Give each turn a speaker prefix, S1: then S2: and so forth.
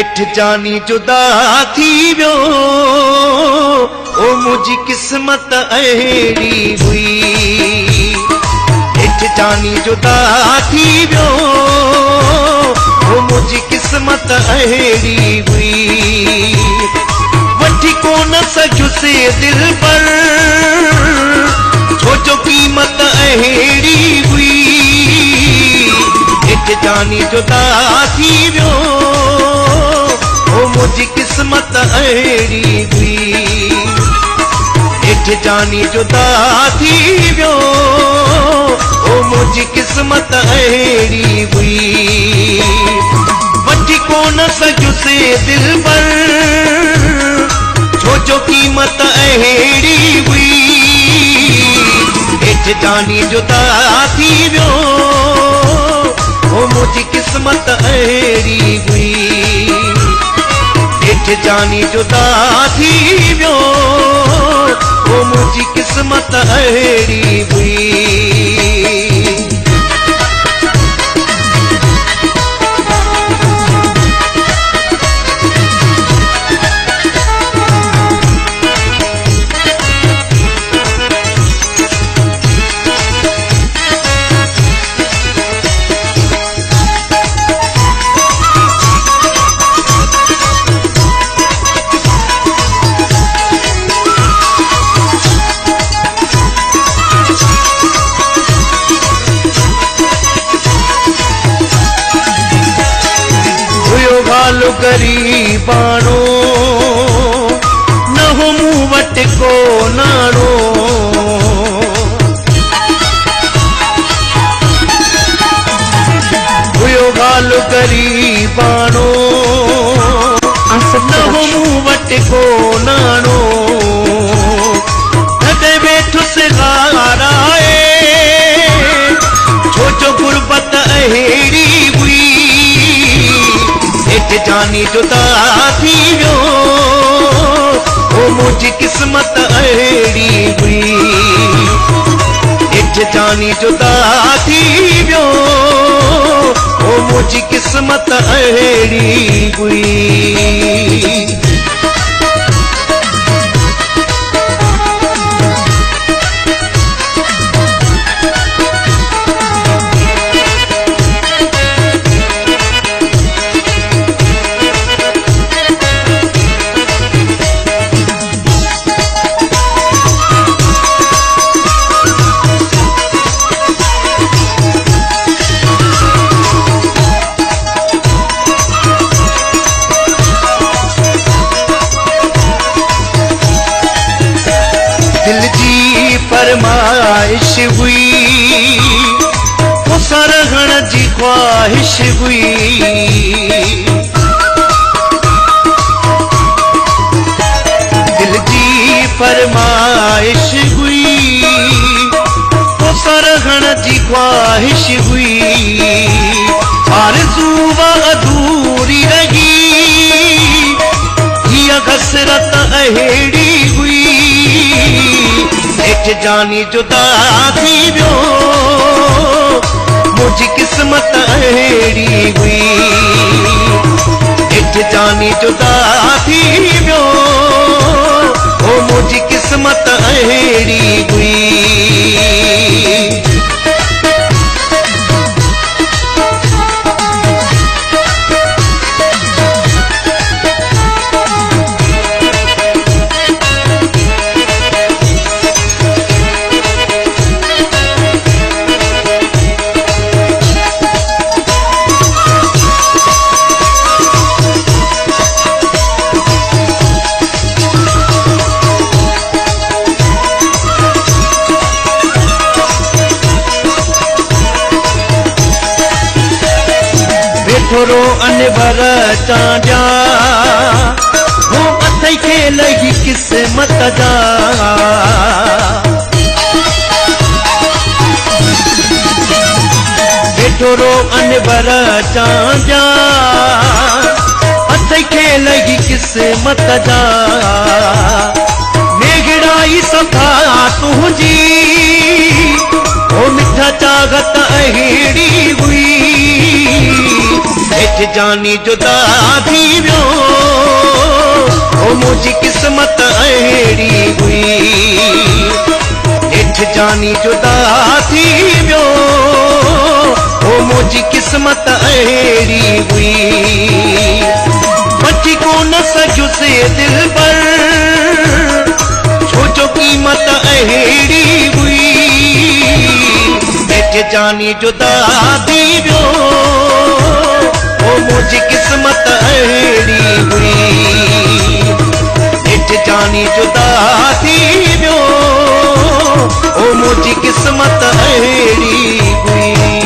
S1: जानी जुदा थी वियो ओ मुझी किस्मत अहिड़ी हुई जानी जुदा थी वियो ओ मुझी किस्मत अहिड़ी हुई वठी कोन सजुसे दिल पर छो जो कीमत अहिड़ी हुई जानी जुदा थी वियो ओ मुझी किस्मत अहिड़ी हुई जानी जुदा थी वियो ओ मुझी किस्मत अहिड़ी हुई वठी कोन सजुसे दिल पर छो जो कीमत अहिड़ी हुई जानी जुदा थी वियो ओ मुझी किस्मत अहिड़ी हुई जानी जुदा थी वियो ओ मुझी किस्मत अहिड़ी हुई गरीबाणो न हो मूं वटि को नाणो हुयो गाल गरीबाणो न हो मूं वटि को नाणो तॾहिं वेठुसि गाराए छो जो गुरबत अहिड़ी हुई जानी जुदा थी वियो ओ मुझी किस्मत अहिड़ी हुई जानी जुदा थी वियो ओ मुझी किस्मत अहिड़ी हुई फरमाइश हुई वो सरहण जी ख्वाहिश हुई दिल जी फरमाइश हुई वो सरहण जी ख्वाहिश हुई आरज़ू अधूरी रही ये हसरत अहिड़ी हुई जानी जुदा थी वियो मुझी किस्मत अहिड़ी हुई जानी जुदा थी वियो ओ मुझी किस्मत अहिड़ी हुई थोरो अनवर चांजा वो अथई खे लही किस्मत जा थोरो अनवर चांजा अथई खे लही किस्मत जा मेघड़ाई सफा तुंहिंजी ओ मिठा चागत अहिड़ी हुई जानी जुदा थी वियो जानी जुदा थी वियो ओ मुंहिंजी क़िस्मत अहिड़ी हुई बची कोन सघियुसि दिल पर छो जो क़ीमत अहिड़ी हुई ॾेठ जानी जुदा थी वियो ओ मुंहिंजी क़िस्मत अहिड़ी हुई ॾेठ जानी जुदा थी वियो ओ मुंहिंजी क़िस्मत अहिड़ी हुई